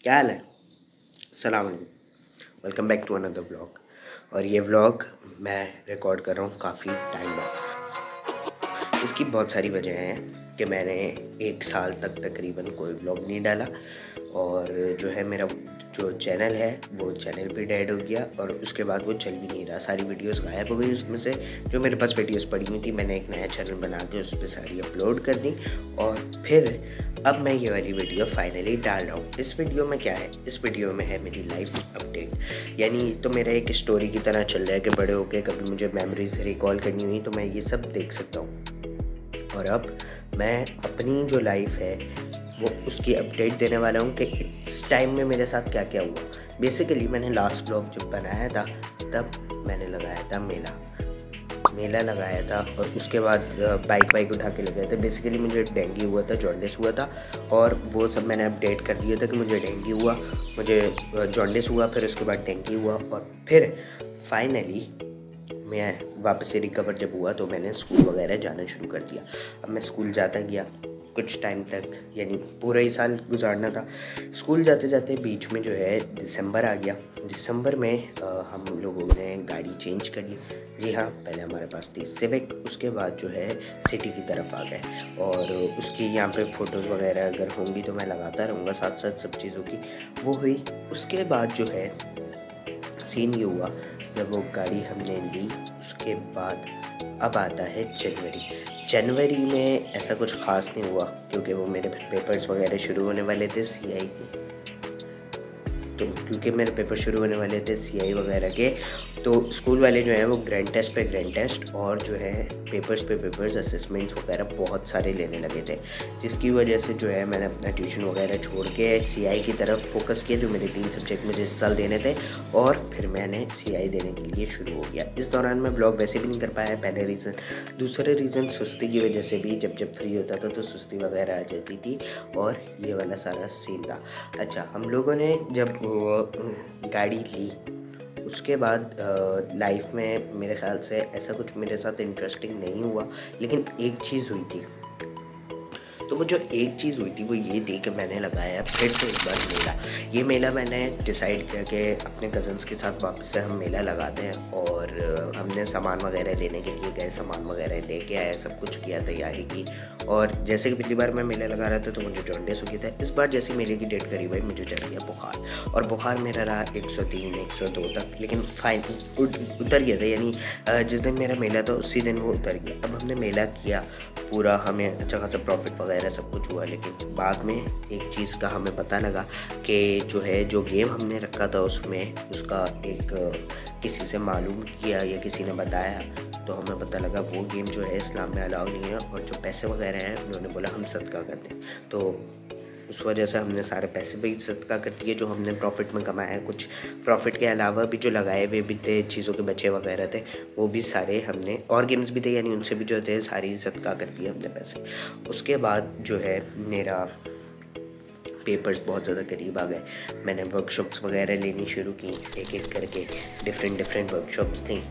क्या हाल है। अस्सलाम वालेकुम। Welcome back to another vlog. और ये व्लॉग मैं रिकॉर्ड कर रहा हूँ काफ़ी टाइम बाद। इसकी बहुत सारी वजह हैं कि मैंने 1 साल तक तकरीबन कोई व्लॉग नहीं डाला। और जो है मेरा जो चैनल है वो चैनल भी डेड हो गया और उसके बाद वो चल भी नहीं रहा। सारी वीडियोस गायब हो गई। उसमें से जो मेरे पास वीडियोस पड़ी हुई थी मैंने एक नया चैनल बना के उस पर सारी अपलोड कर दी। और फिर अब मैं ये वाली वीडियो फाइनली डाल रहा हूँ। इस वीडियो में क्या है, इस वीडियो में है मेरी लाइफ अपडेट। यानी तो मेरा एक स्टोरी की तरह चल रहा है कि बड़े होकर कभी मुझे मेमोरीज रिकॉल करनी हुई तो मैं ये सब देख सकता हूँ। और अब मैं अपनी जो लाइफ है वो उसकी अपडेट देने वाला हूँ कि इस टाइम में मेरे साथ क्या क्या हुआ। बेसिकली मैंने लास्ट व्लॉग जब बनाया था तब मैंने लगाया था मेला लगाया था और उसके बाद बाइक उठा के ले गए थे। बेसिकली मुझे डेंगू हुआ था, जॉन्डिस हुआ था और वो सब मैंने अपडेट कर दिया था कि मुझे डेंगू हुआ, मुझे जॉन्डिस हुआ, फिर उसके बाद डेंगू हुआ और फिर फाइनली मैं वापस से रिकवर जब हुआ तो मैंने स्कूल वगैरह जाना शुरू कर दिया। अब मैं स्कूल जाता गया कुछ टाइम तक, यानी पूरा ही साल गुजारना था। स्कूल जाते जाते बीच में जो है दिसंबर आ गया। दिसंबर में हम लोगों ने गाड़ी चेंज कर ली। जी हाँ, पहले हमारे पास थी सिविक, उसके बाद जो है सिटी की तरफ आ गए। और उसकी यहाँ पे फ़ोटोज़ वगैरह अगर होंगी तो मैं लगाता रहूँगा साथ साथ सब चीज़ों की। वो हुई। उसके बाद जो है सीन ये हुआ, जब वो गाड़ी हमने ली उसके बाद अब आता है जनवरी में ऐसा कुछ ख़ास नहीं हुआ क्योंकि वो मेरे पेपर्स वगैरह शुरू होने वाले थे सीआई के। तो क्योंकि मेरे पेपर शुरू होने वाले थे सीआई वगैरह के, तो स्कूल वाले जो हैं वो ग्रैंड टेस्ट पे ग्रैंड टेस्ट और जो है पेपर्स पे पेपर्स, असेसमेंट्स वगैरह बहुत सारे लेने लगे थे, जिसकी वजह से जो है मैंने अपना ट्यूशन वगैरह छोड़ के सीआई की तरफ फोकस किया। जो मेरे 3 सब्जेक्ट मुझे इस साल देने थे और फिर मैंने सीआई देने के लिए शुरू हो गया। इस दौरान मैं ब्लॉग वैसे भी नहीं कर पाया, पहले रीज़न। दूसरे रीज़न सुस्ती की वजह से भी, जब फ्री होता था तो सुस्ती वगैरह आ जाती थी और ये वाला सारा सीन था। अच्छा, हम लोगों ने जब गाड़ी ली उसके बाद लाइफ में मेरे ख़्याल से ऐसा कुछ मेरे साथ इंटरेस्टिंग नहीं हुआ, लेकिन एक चीज़ हुई थी। तो वो जो एक चीज़ हुई थी वो ये थी कि मैंने लगाया फिर से एक बार मेला। ये मेला मैंने डिसाइड किया कि अपने कज़न्स के साथ वापस से हम मेला लगाते हैं और हमने सामान वगैरह लेने के लिए गए, सामान वगैरह लेके आए, सब कुछ किया, तैयारी की। और जैसे कि पिछली बार मैं मेला लगा रहा था तो मुझे जॉन्डिस हो गया था। इस बार जैसे मेले की डेट करीब आई मुझे चढ़ गया बुखार, और बुखार मेरा रहा 103 102 तक, लेकिन फाइन उतर गया था। यानी जिस दिन मेरा मेला था उसी दिन वो उतर गया। अब हमने मेला किया पूरा, हमें अच्छा खासा प्रॉफिट वगैरह सब कुछ हुआ, लेकिन बाद में एक चीज़ का हमें पता लगा कि जो गेम हमने रखा था उसमें उसका एक किसी से मालूम किया या किसी ने बताया तो हमें पता लगा वो गेम जो है इस्लाम में अलाउ नहीं है और जो पैसे वगैरह हैं उन्होंने बोला हम सदका कर दें। तो उस वजह से हमने सारे पैसे भी सदका कर दिए जो हमने प्रॉफिट में कमाया। कुछ प्रॉफिट के अलावा भी जो लगाए हुए भी थे, चीज़ों के बचे वगैरह थे, वो भी सारे हमने, और गेम्स भी थे यानी उनसे भी जो थे सारी सदका कर दिए हमने पैसे। उसके बाद जो है मेरा पेपर्स बहुत ज़्यादा करीब आ गए। मैंने वर्कशॉप्स वगैरह लेनी शुरू की, एक एक करके डिफरेंट वर्कशॉप्स थी।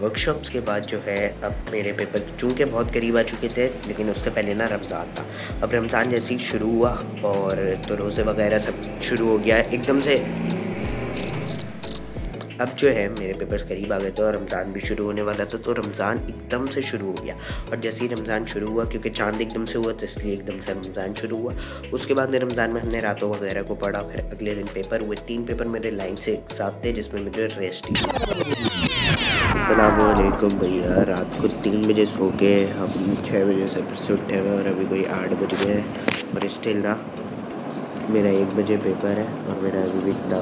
वर्कशॉप्स के बाद जो है अब मेरे पेपर चूँकि बहुत करीब आ चुके थे, लेकिन उससे पहले ना रमज़ान था। अब रमज़ान जैसे ही शुरू हुआ और तो रोज़े वगैरह सब शुरू हो गया एकदम से। अब जो है मेरे पेपर्स करीब आ गए थे और रमज़ान भी शुरू होने वाला था, तो रमज़ान एकदम से शुरू हो गया। और जैसे ही रमज़ान शुरू हुआ, क्योंकि चांद एकदम से हुआ तो इसलिए एकदम से रमज़ान शुरू हुआ। उसके बाद रमज़ान में हमने रातों वगैरह को पढ़ा, फिर अगले दिन पेपर हुए। 3 पेपर मेरे लाइन से एक साथ थे जिसमें मुझे रेस्ट ही। अस्सलामुअलैकुम भैया, रात को 3 बजे सो के हम 6 बजे से फिर से उठे हुए और अभी कोई 8 बज गए और स्टिल ना मेरा 1 बजे पेपर है और मेरा अभी भी इतना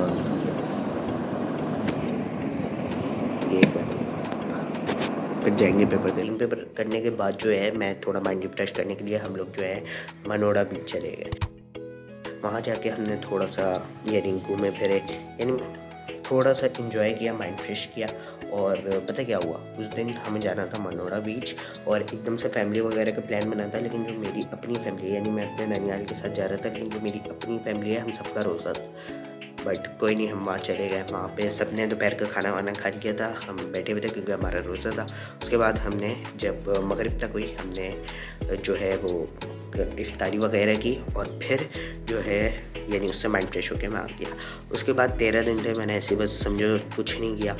फिर जाएंगे पेपर देने। 3 पेपर करने के बाद जो है मैं थोड़ा माइंड रिफ्रेश करने के लिए हम लोग जो है मनोड़ा बीच चले गए। वहाँ जाके हमने थोड़ा सा यानी घूमे फिरे, यानी थोड़ा सा एंजॉय किया, माइंड फ्रेश किया। और पता क्या हुआ, उस दिन हमें जाना था मनोड़ा बीच और एकदम से फैमिली वगैरह का प्लान बना था, लेकिन जो मेरी अपनी फैमिली है, यानी मैं अपने ननियाल के साथ जा रहा था, लेकिन जो मेरी अपनी फैमिली है हम सबका रोज़ा था। बट कोई नहीं, हम वहाँ चले गए। वहाँ पे सबने दोपहर का खाना वाना खा लिया था, हम बैठे हुए थे क्योंकि हमारा रोज़ा था। उसके बाद हमने जब मगरिब तक हुई, हमने जो है वो इफ्तारी वगैरह की और फिर जो है यानी उससे माइंड फ्रेश होकर मैं आ गया। उसके बाद 13 दिन थे, मैंने ऐसे बस समझो कुछ नहीं किया।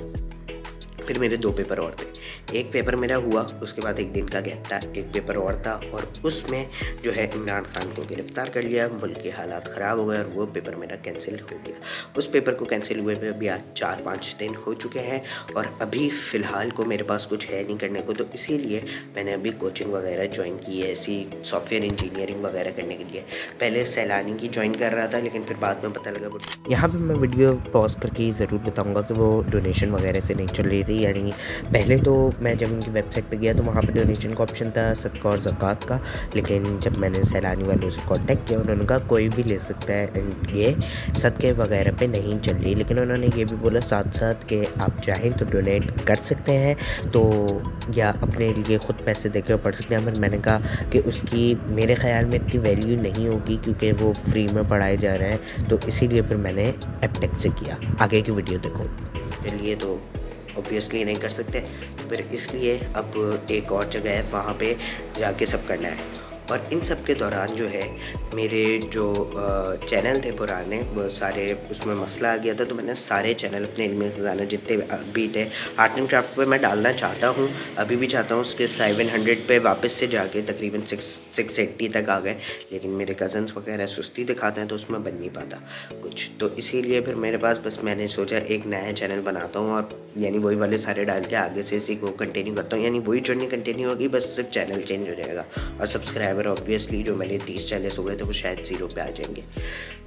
फिर मेरे 2 पेपर और थे, एक पेपर मेरा हुआ, उसके बाद 1 दिन का गैप था, एक पेपर और था और उसमें जो है इमरान खान को गिरफ़्तार कर लिया, मुल्क के हालात ख़राब हो गए और वो पेपर मेरा कैंसिल हो गया। उस पेपर को कैंसिल हुए पे अभी आज 4-5 दिन हो चुके हैं और अभी फ़िलहाल को मेरे पास कुछ है नहीं करने को, तो इसीलिए मैंने अभी कोचिंग वगैरह ज्वाइन की है, ऐसी सॉफ्टवेयर इंजीनियरिंग वगैरह करने के लिए। पहले सैलानी की ज्वाइन कर रहा था, लेकिन फिर बाद में पता लगा वो यहाँ पर मैं वीडियो पॉज करके ज़रूर बताऊँगा कि वो डोनेशन वगैरह से नहीं चल रही थी। यानी पहले तो मैं जब उनकी वेबसाइट पे गया तो वहाँ पे डोनेशन का ऑप्शन था, सदका और ज़कात का, लेकिन जब मैंने सैलानी वालों से कांटेक्ट किया उन्होंने कहा कोई भी ले सकता है एंड ये सदक़े वगैरह पे नहीं चल रही। लेकिन उन्होंने ये भी बोला साथ साथ कि आप चाहें तो डोनेट कर सकते हैं, तो या अपने लिए ख़ुद पैसे देकर पढ़ सकते हैं। पर मैंने कहा कि उसकी मेरे ख़्याल में इतनी वैल्यू नहीं होगी क्योंकि वो फ्री में पढ़ाए जा रहे हैं, तो इसीलिए फिर मैंने एपटेक से किया। आगे की वीडियो देखो। चलिए, तो ऑब्वियसली नहीं कर सकते, फिर इसलिए अब एक और जगह है, वहाँ पे जाके सब करना है। और इन सब के दौरान जो है मेरे जो चैनल थे पुराने वो सारे उसमें मसला आ गया था, तो मैंने सारे चैनल अपने इल्मी ख़ज़ाना जितने भी थे आर्ट एंड क्राफ्ट पे मैं डालना चाहता हूँ, अभी भी चाहता हूँ। उसके 700 पे वापस से जाके तकरीबन 680 तक आ गए, लेकिन मेरे कज़न्स वगैरह सुस्ती दिखाते हैं तो उसमें बन नहीं पाता कुछ, तो इसीलिए फिर मेरे पास बस मैंने सोचा एक नया चैनल बनाता हूँ और यानी वही वाले सारे डाल के आगे से इसी को कंटिन्यू करता हूँ। यानी वही जर्नी कंटिन्यू होगी, बस सिर्फ चैनल चेंज हो जाएगा और सब्सक्राइबर ऑब्वियसली जो मेरे 30 चैनल्स हो गए थे वो शायद 0 पे आ जाएंगे।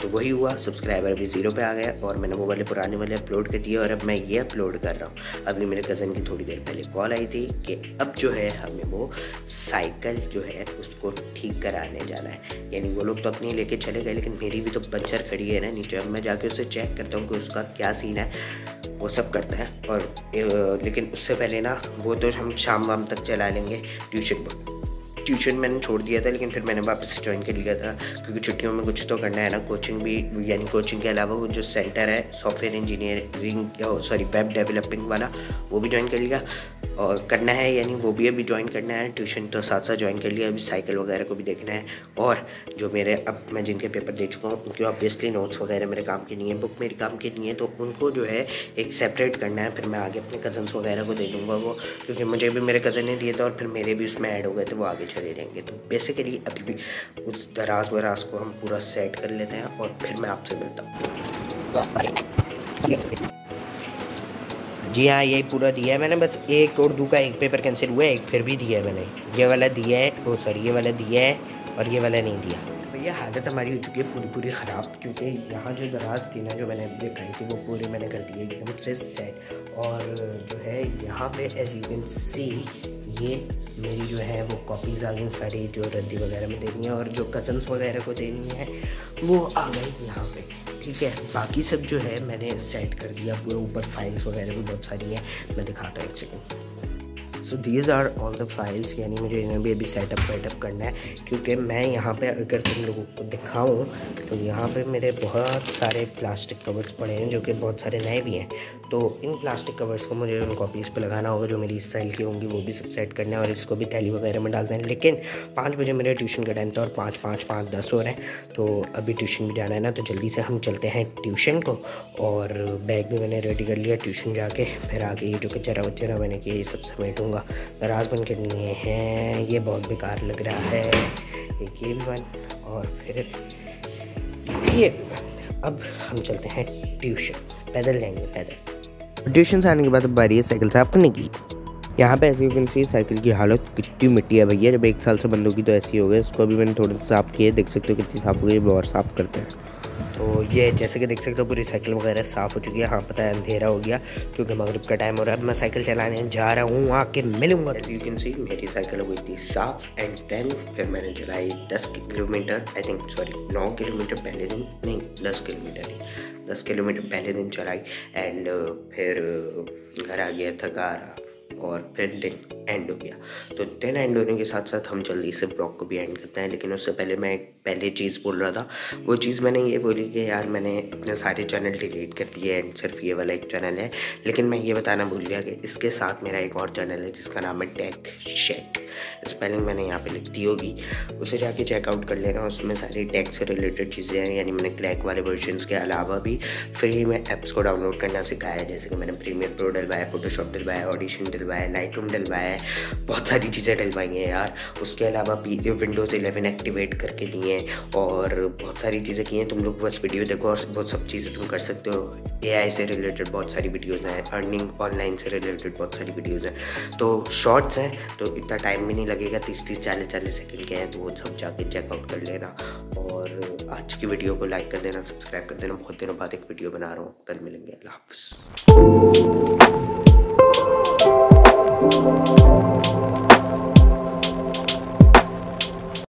तो वही हुआ, सब्सक्राइबर अभी 0 पे आ गया और मैंने वो वाले पुराने वाले अपलोड कर दिए और अब मैं ये अपलोड कर रहा हूँ। अभी मेरे कज़न की थोड़ी देर पहले कॉल आई थी कि अब जो है हमें वो साइकिल जो है उसको ठीक कराने जाना है। यानी वो लोग तो अपनी लेके चले गए, लेकिन मेरी भी तो पंचर खड़ी है ना नीचे। अब मैं जाके उसे चेक करता हूँ कि उसका क्या सीन है, वो सब करते हैं। और लेकिन उससे पहले ना वो तो हम शाम वाम तक चला लेंगे। ट्यूशन मैंने छोड़ दिया था, लेकिन फिर मैंने वापस से ज्वाइन कर लिया था क्योंकि छुट्टियों में कुछ तो करना है ना। कोचिंग भी, यानी कोचिंग के अलावा वो जो सेंटर है software engineering sorry web developing वाला, वो भी ज्वाइन कर लिया और करना है, यानी वो भी अभी ज्वाइन करना है। ट्यूशन तो साथ साथ ज्वाइन कर लिया, अभी साइकिल वगैरह को भी देखना है। और जो मेरे अब मैं जिनके पेपर दे चुका हूँ उनके ऑब्वियसली नोट्स वगैरह मेरे काम की नहीं है, बुक मेरी काम की नहीं है, तो उनको जो है एक सेपरेट करना है। फिर मैं आगे अपने कज़न्स वगैरह को दे दूँगा वो, क्योंकि मुझे भी मेरे कज़न ने दिए थे और फिर मेरे भी उसमें ऐड हो गए थे, वो आगे चले जाएंगे। तो बेसिकली अभी भी उस दराज वराज को हम पूरा सेट कर लेते हैं और फिर मैं आपसे मिलता हूँ। जी हाँ, यही पूरा दिया है मैंने, बस एक उर्दू का एक पेपर कैंसिल हुआ है, एक फिर भी दिया है मैंने। ये वाला दिया है, ओ सॉरी ये वाला दिया है और ये वाला नहीं दिया। भैया हालत हमारी हो चुकी है पूरी ख़राब, क्योंकि यहाँ जो दराज थी ना जो मैंने दिखाई थी वो पूरी मैंने कर दी है एकदम से सेट। और जो है यहाँ पे एज यू कैन सी ये मेरी जो है वो कॉपीज़ आ गई सारी, जो रद्दी वगैरह में देनी है और जो कज़न्स वगैरह को देनी है वो आ गई यहाँ पे। ठीक है, बाकी सब जो है मैंने सेट कर दिया पूरा, ऊपर फाइल्स वगैरह भी बहुत सारी हैं, मैं दिखाता हूँ एक second. So these are all the files, यानी मुझे इन्हें भी अभी सेटअप वेटअप करना है, क्योंकि मैं यहाँ पे अगर तुम लोगों को दिखाऊँ तो यहाँ पे मेरे बहुत सारे प्लास्टिक कवर्स पड़े हैं जो कि बहुत सारे नए भी हैं। तो इन प्लास्टिक कवर्स को मुझे उन कॉपीज़ पे लगाना होगा जो मेरी स्टाइल की होंगी, वो भी सब सेट करना है और इसको भी थैली वगैरह में डालते हैं। लेकिन 5 बजे मेरे ट्यूशन का टाइम था और 5 10 हो रहे हैं, तो अभी ट्यूशन भी जाना है ना, तो जल्दी से हम चलते हैं ट्यूशन को। और बैग भी मैंने रेडी कर लिया, ट्यूशन जाके फिर आगे ये जो कचरा वचरा मैंने किया ये सब समेटूँगा। दराज बन करनी है, ये बहुत बेकार लग रहा है, एक ये भी बन और फिर ये भी बन। अब हम चलते हैं ट्यूशन, पैदल जाएंगे पैदल। ट्यूशन से आने के बाद अब बारी है साइकिल साफ़ करने की। यहाँ पे ऐसी यू सी साइकिल की हालत कितनी मिट्टी है भैया, जब 1 साल से बंद होगी तो ऐसी हो गई। इसको अभी मैंने थोड़ा सा साफ़ किया, देख सकते हो कितनी साफ़ हो गई, और साफ़ करते हैं। तो ये जैसे कि देख सकते हो पूरी साइकिल वगैरह साफ़ हो चुकी है। हाँ पता है अंधेरा हो गया क्योंकि मगरिब का टाइम हो रहा है। अब मैं साइकिल चलाने जा रहा हूँ, आके मिलूंगा। एज़ यू कैन सी मेरी साइकिल हो गई थी साफ़ एंड देन फिर मैंने चलाई 10 kilometre, I think sorry 9 kilometre पहले दिन, नहीं 10 किलोमीटर ही, 10 किलोमीटर पहले दिन चलाई एंड फिर घर आ गया थका रहा और फिर दिन एंड हो गया। तो 10 एंड होने के साथ साथ हम जल्दी से ब्लॉग को भी एंड करते हैं, लेकिन उससे पहले मैं एक पहले चीज़ बोल रहा था। वो चीज़ मैंने ये बोली कि यार मैंने अपने सारे चैनल डिलीट कर दिए एंड सिर्फ ये वाला एक चैनल है। लेकिन मैं ये बताना भूल गया कि इसके साथ मेरा एक और चैनल है जिसका नाम है टेक शेक। स्पेलिंग मैंने यहाँ पे लिख दी होगी, उसे जाके चेकआउट कर लेना। उसमें सारी टेक से रिलेटेड चीज़ें हैं, यानी मैंने क्रैक वाले वर्जन्स के अलावा भी फ्री में ऐप्स को डाउनलोड करना सिखाया है। जैसे कि मैंने प्रीमियर प्रो डलवाया, फोटोशॉप डलवाया, ऑडिशन डलवाया, लाइट रूम डलवाया है, बहुत सारी चीज़ें डलवाई हैं यार। उसके अलावा विंडोज़ 11 एक्टिवेट करके दिए हैं और बहुत सारी चीज़ें की हैं। तुम लोग बस वीडियो देखो और वो सब चीज़ें तुम कर सकते हो। AI से रिलेटेड बहुत सारी वीडियोज़ हैं, अर्निंग ऑनलाइन से रिलेटेड बहुत सारी वीडियोज़ हैं। तो शॉर्ट्स हैं तो इतना टाइम भी नहीं लगेगा, 30-30 40-40 सेकंड के हैं, तो वो सब जाके चेकआउट कर लेना। और आज की वीडियो को लाइक कर देना, सब्सक्राइब कर देना। बहुत दिनों बाद एक वीडियो बना रहा हूँ, कल मिलेंगे। अल्लाह हाफ़िज़।